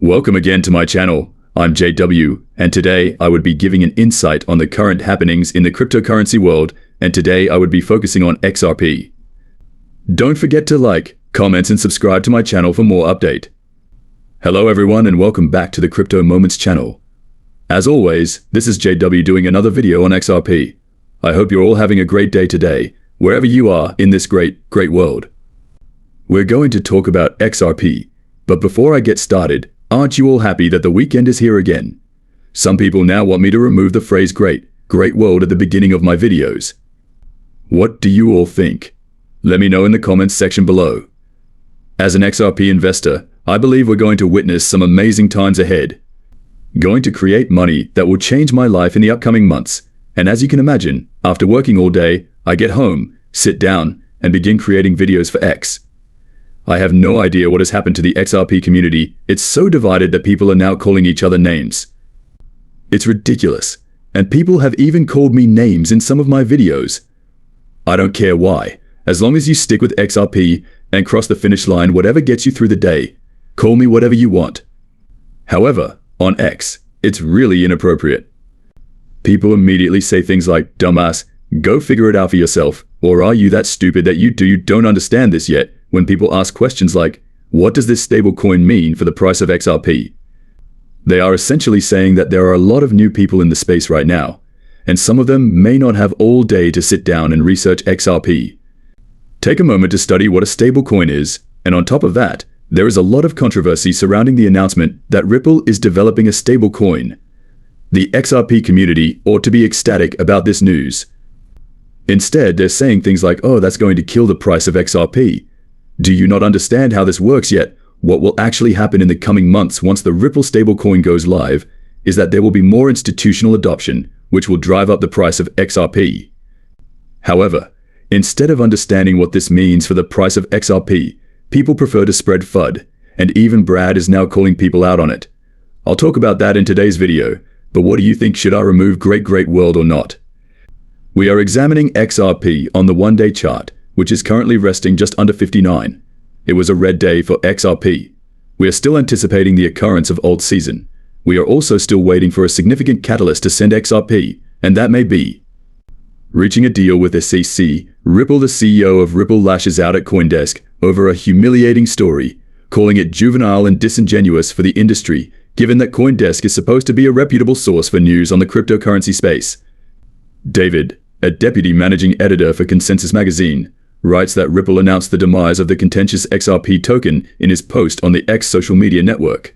Welcome again to my channel. I'm JW, and today I would be giving an insight on the current happenings in the cryptocurrency world, and today I would be focusing on XRP. Don't forget to like, comment, and subscribe to my channel for more update. Hello everyone, and welcome back to the Crypto Moments channel. As always, this is JW doing another video on XRP. I hope you're all having a great day today, wherever you are in this great world. We're going to talk about XRP, but before I get started, aren't you all happy that the weekend is here again? Some people now want me to remove the phrase great world at the beginning of my videos. What do you all think? Let me know in the comments section below. As an XRP investor, I believe we're going to witness some amazing times ahead. Going to create money that will change my life in the upcoming months. And as you can imagine, after working all day, I get home, sit down, and begin creating videos for X. I have no idea what has happened to the XRP community. It's so divided that people are now calling each other names. It's ridiculous, and people have even called me names in some of my videos. I don't care why, as long as you stick with XRP and cross the finish line, whatever gets you through the day. Call me whatever you want. However, on X, it's really inappropriate. People immediately say things like, "Dumbass, go figure it out for yourself," or "Are you that stupid that you don't understand this yet?" when people ask questions like, "What does this stablecoin mean for the price of XRP?" They are essentially saying that there are a lot of new people in the space right now, and some of them may not have all day to sit down and research XRP. Take a moment to study what a stablecoin is, and on top of that, there is a lot of controversy surrounding the announcement that Ripple is developing a stablecoin. The XRP community ought to be ecstatic about this news. Instead, they're saying things like, "Oh, that's going to kill the price of XRP. Do you not understand how this works yet? What will actually happen in the coming months once the Ripple stablecoin goes live is that there will be more institutional adoption, which will drive up the price of XRP." However, instead of understanding what this means for the price of XRP, people prefer to spread FUD, and even Brad is now calling people out on it. I'll talk about that in today's video, but what do you think? Should I remove great world or not? We are examining XRP on the one-day chart, which is currently resting just under 59. It was a red day for XRP. We are still anticipating the occurrence of alt season. We are also still waiting for a significant catalyst to send XRP, and that may be reaching a deal with SEC. Ripple, the CEO of Ripple, lashes out at CoinDesk over a humiliating story, calling it juvenile and disingenuous for the industry, given that CoinDesk is supposed to be a reputable source for news on the cryptocurrency space. David, a deputy managing editor for Consensus Magazine, writes that Ripple announced the demise of the contentious XRP token in his post on the X social media network.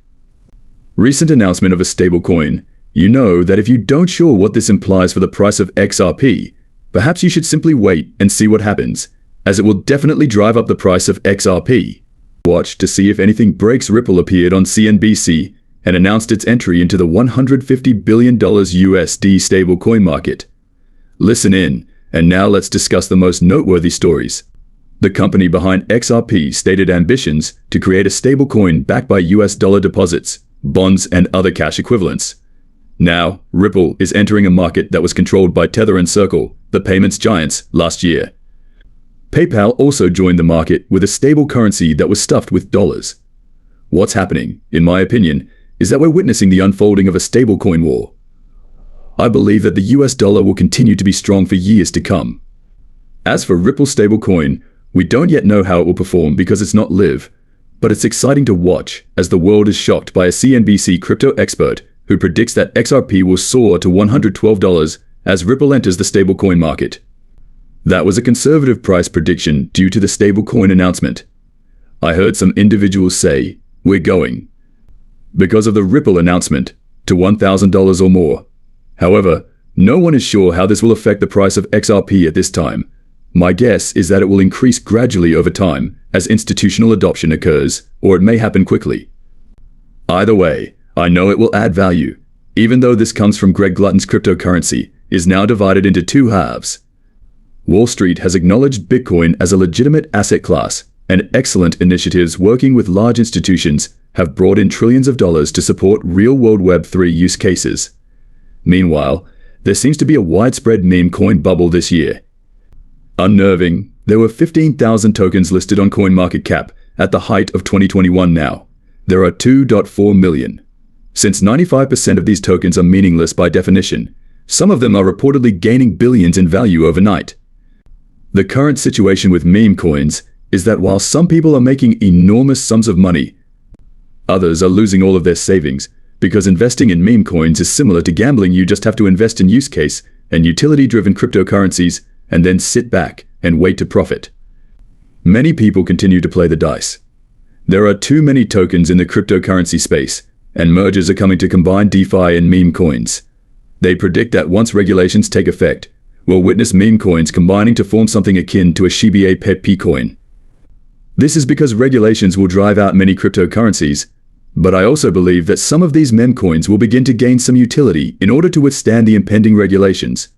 Recent announcement of a stablecoin. You know that if you don't sure what this implies for the price of XRP, perhaps you should simply wait and see what happens, as it will definitely drive up the price of XRP. Watch to see if anything breaks. Ripple appeared on CNBC and announced its entry into the $150 billion USD stablecoin market. Listen in, and now let's discuss the most noteworthy stories. The company behind XRP stated ambitions to create a stablecoin backed by US dollar deposits, bonds, and other cash equivalents. Now, Ripple is entering a market that was controlled by Tether and Circle, the payments giants, last year. PayPal also joined the market with a stable currency that was stuffed with dollars. What's happening, in my opinion, is that we're witnessing the unfolding of a stablecoin war. I believe that the US dollar will continue to be strong for years to come. As for Ripple stablecoin, we don't yet know how it will perform because it's not live, but it's exciting to watch as the world is shocked by a CNBC crypto expert who predicts that XRP will soar to $112 as Ripple enters the stablecoin market. That was a conservative price prediction due to the stablecoin announcement. I heard some individuals say, "We're going," because of the Ripple announcement, to $1,000 or more. However, no one is sure how this will affect the price of XRP at this time. My guess is that it will increase gradually over time as institutional adoption occurs, or it may happen quickly. Either way, I know it will add value, even though this comes from Greg Glutton's cryptocurrency is now divided into two halves. Wall Street has acknowledged Bitcoin as a legitimate asset class, and excellent initiatives working with large institutions have brought in trillions of dollars to support real-world Web3 use cases. Meanwhile, there seems to be a widespread meme coin bubble this year. Unnerving, there were 15,000 tokens listed on CoinMarketCap at the height of 2021 now. There are 2.4 million. Since 95% of these tokens are meaningless by definition, some of them are reportedly gaining billions in value overnight. The current situation with meme coins is that while some people are making enormous sums of money, others are losing all of their savings because investing in meme coins is similar to gambling. You just have to invest in use case and utility-driven cryptocurrencies and then sit back and wait to profit. Many people continue to play the dice. There are too many tokens in the cryptocurrency space, and mergers are coming to combine DeFi and meme coins. They predict that once regulations take effect, we'll witness meme coins combining to form something akin to a Shiba Inu coin. This is because regulations will drive out many cryptocurrencies, but I also believe that some of these meme coins will begin to gain some utility in order to withstand the impending regulations.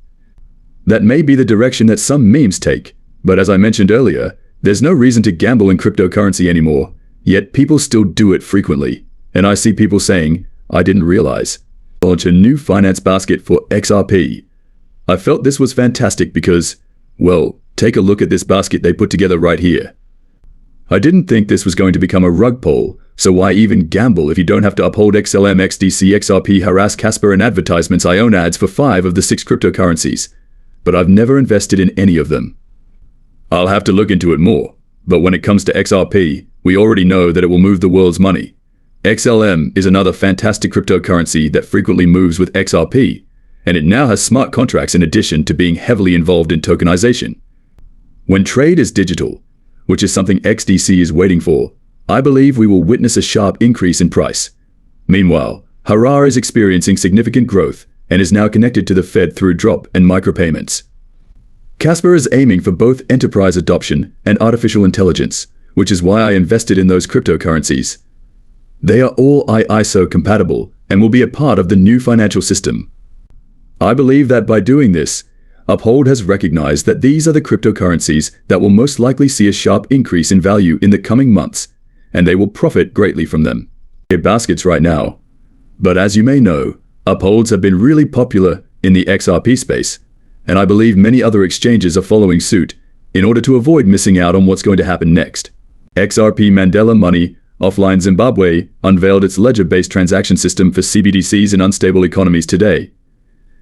That may be the direction that some memes take, but as I mentioned earlier, there's no reason to gamble in cryptocurrency anymore, yet people still do it frequently. And I see people saying, I didn't realize. Launch a new finance basket for XRP. I felt this was fantastic because, well, take a look at this basket they put together right here. I didn't think this was going to become a rug pull, so why even gamble if you don't have to uphold XLM, XDC, XRP, harass Casper and advertisements? I own ads for 5 of the 6 cryptocurrencies, but I've never invested in any of them. I'll have to look into it more, but when it comes to XRP, we already know that it will move the world's money. XLM is another fantastic cryptocurrency that frequently moves with XRP, and it now has smart contracts in addition to being heavily involved in tokenization. When trade is digital, which is something XDC is waiting for, I believe we will witness a sharp increase in price. Meanwhile, Harar is experiencing significant growth and is now connected to the Fed through drop and micropayments. Casper is aiming for both enterprise adoption and artificial intelligence, which is why I invested in those cryptocurrencies. They are all ISO compatible and will be a part of the new financial system. I believe that by doing this, Uphold has recognized that these are the cryptocurrencies that will most likely see a sharp increase in value in the coming months, and they will profit greatly from them. They're baskets right now. But as you may know, Upholds have been really popular in the XRP space, and I believe many other exchanges are following suit in order to avoid missing out on what's going to happen next. XRP Mandela Money Offline Zimbabwe unveiled its ledger-based transaction system for CBDCs in unstable economies today.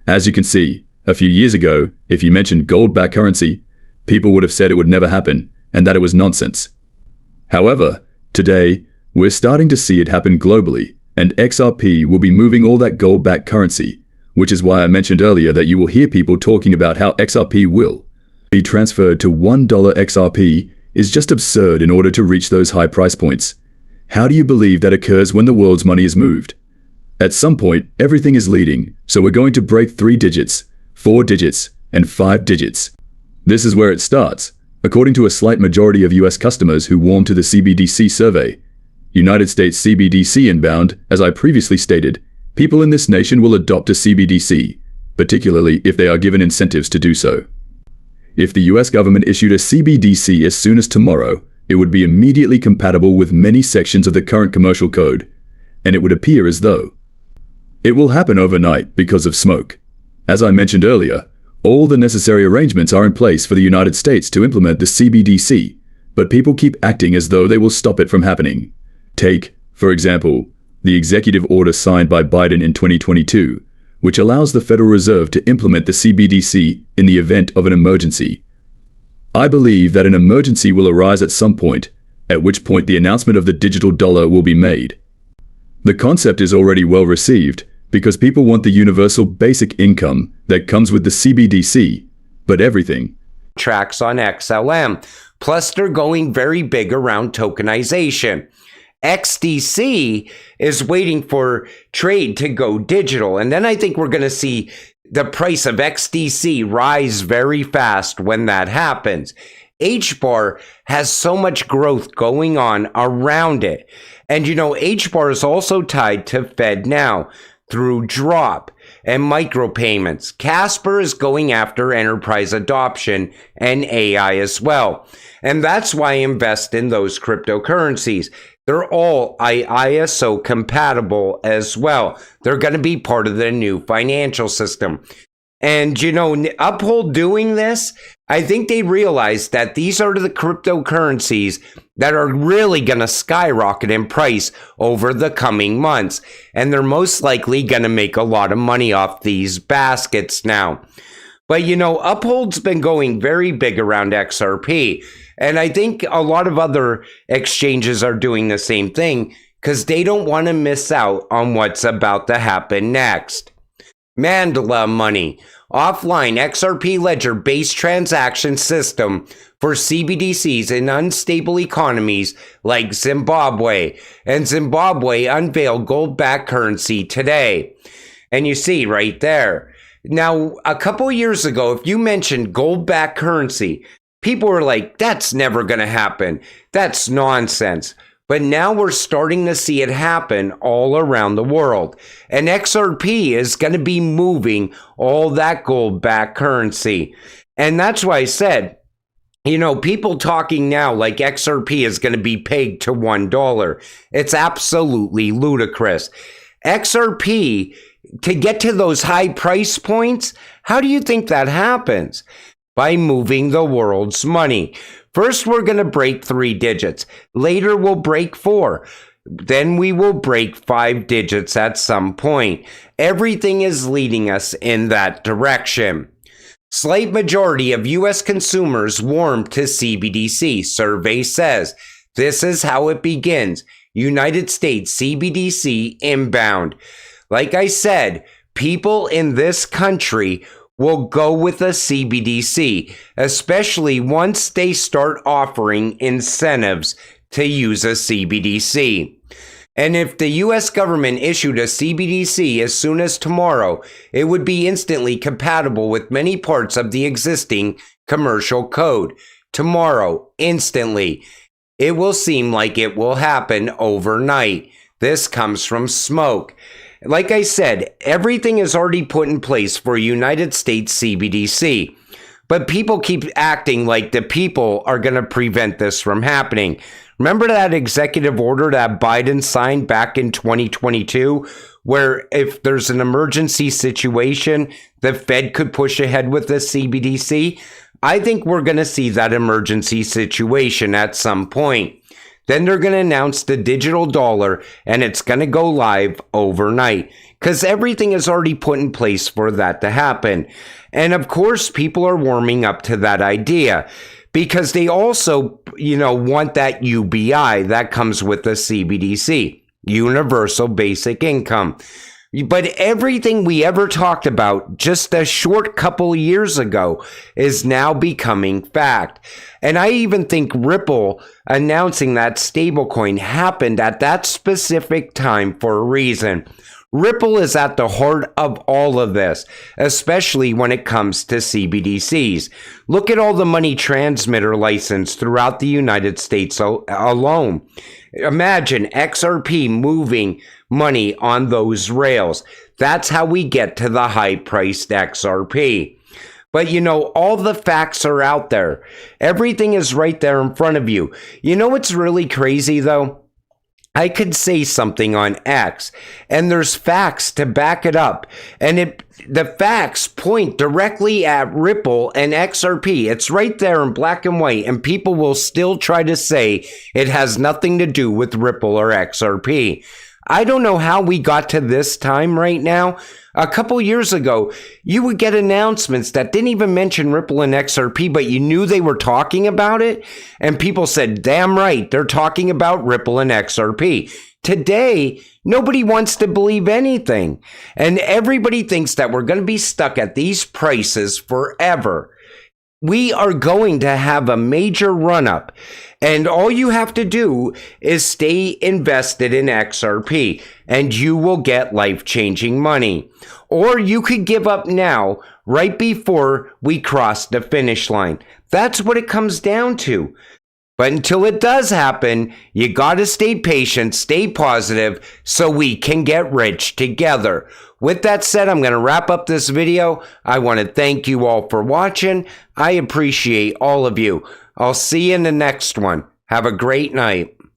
As you can see, a few years ago, if you mentioned gold-backed currency, people would have said it would never happen and that it was nonsense. However, today, we're starting to see it happen globally, and XRP will be moving all that gold-backed currency, which is why I mentioned earlier that you will hear people talking about how XRP will be transferred to $1 XRP is just absurd in order to reach those high price points. How do you believe that occurs when the world's money is moved? At some point, everything is leading, so we're going to break 3 digits, 4 digits, and 5 digits. This is where it starts, according to a slight majority of US customers who warmed to the CBDC survey. United States CBDC inbound, as I previously stated, people in this nation will adopt a CBDC, particularly if they are given incentives to do so. If the US government issued a CBDC as soon as tomorrow, it would be immediately compatible with many sections of the current commercial code, and it would appear as though it will happen overnight because of smoke. As I mentioned earlier, all the necessary arrangements are in place for the United States to implement the CBDC, but people keep acting as though they will stop it from happening. Take, for example, the executive order signed by Biden in 2022, which allows the Federal Reserve to implement the CBDC in the event of an emergency. I believe that an emergency will arise at some point, at which point the announcement of the digital dollar will be made. The concept is already well received because people want the universal basic income that comes with the CBDC, but everything tracks on XLM. Plus, they're going very big around tokenization. XDC is waiting for trade to go digital. And then I think we're going to see the price of XDC rise very fast when that happens. HBAR has so much growth going on around it. And you know, HBAR is also tied to FedNow through drop and micropayments. Casper is going after enterprise adoption and AI as well. And that's why I invest in those cryptocurrencies. They're all ISO compatible as well. They're going to be part of the new financial system. And, Uphold doing this, I think they realize that these are the cryptocurrencies that are really going to skyrocket in price over the coming months. And they're most likely going to make a lot of money off these baskets now. But, Uphold's been going very big around XRP. And I think a lot of other exchanges are doing the same thing because they don't want to miss out on what's about to happen next. Mandala Money, offline XRP ledger-based transaction system for CBDCs in unstable economies like Zimbabwe. And Zimbabwe unveiled gold-backed currency today. And you see right there. Now, a couple years ago, if you mentioned gold-backed currency, people were like, that's never going to happen. That's nonsense. But now we're starting to see it happen all around the world. And XRP is going to be moving all that gold-backed currency. And that's why I said, people talking now like XRP is going to be pegged to $1. It's absolutely ludicrous. XRP, to get to those high price points, how do you think that happens? By moving the world's money. First, we're going to break 3 digits. Later, we'll break 4. Then we will break 5 digits at some point. Everything is leading us in that direction. Slight majority of U.S. consumers warm to CBDC, survey says. This is how it begins. United States CBDC inbound. Like I said, people in this country will go with a CBDC, especially once they start offering incentives to use a CBDC. And if the US government issued a CBDC as soon as tomorrow, it would be instantly compatible with many parts of the existing commercial code. Tomorrow, instantly. It will seem like it will happen overnight. This comes from Smoke. Like I said, everything is already put in place for United States CBDC. But people keep acting like the people are going to prevent this from happening. Remember that executive order that Biden signed back in 2022, where if there's an emergency situation, the Fed could push ahead with the CBDC? I think we're going to see that emergency situation at some point. Then they're going to announce the digital dollar, and it's going to go live overnight because everything is already put in place for that to happen. And of course, people are warming up to that idea because they also, want that UBI that comes with the CBDC, Universal Basic Income. But everything we ever talked about just a short couple years ago is now becoming fact. And I even think Ripple announcing that stablecoin happened at that specific time for a reason. Ripple is at the heart of all of this, especially when it comes to CBDCs. Look at all the money transmitter license throughout the United States alone. Imagine XRP moving money on those rails. That's how we get to the high-priced XRP. But all the facts are out there. Everything is right there in front of you. What's really crazy though? I could say something on X, and there's facts to back it up. And the facts point directly at Ripple and XRP. It's right there in black and white, and people will still try to say it has nothing to do with Ripple or XRP. I don't know how we got to this time right now. A couple years ago, you would get announcements that didn't even mention Ripple and XRP, but you knew they were talking about it. And people said, damn right, they're talking about Ripple and XRP. Today, nobody wants to believe anything. And everybody thinks that we're going to be stuck at these prices forever. We are going to have a major run-up. And all you have to do is stay invested in XRP, and you will get life-changing money. Or you could give up now, right before we cross the finish line. That's what it comes down to. But until it does happen, you gotta stay patient, stay positive, so we can get rich together. With that said, I'm gonna wrap up this video. I want to thank you all for watching. I appreciate all of you. I'll see you in the next one. Have a great night.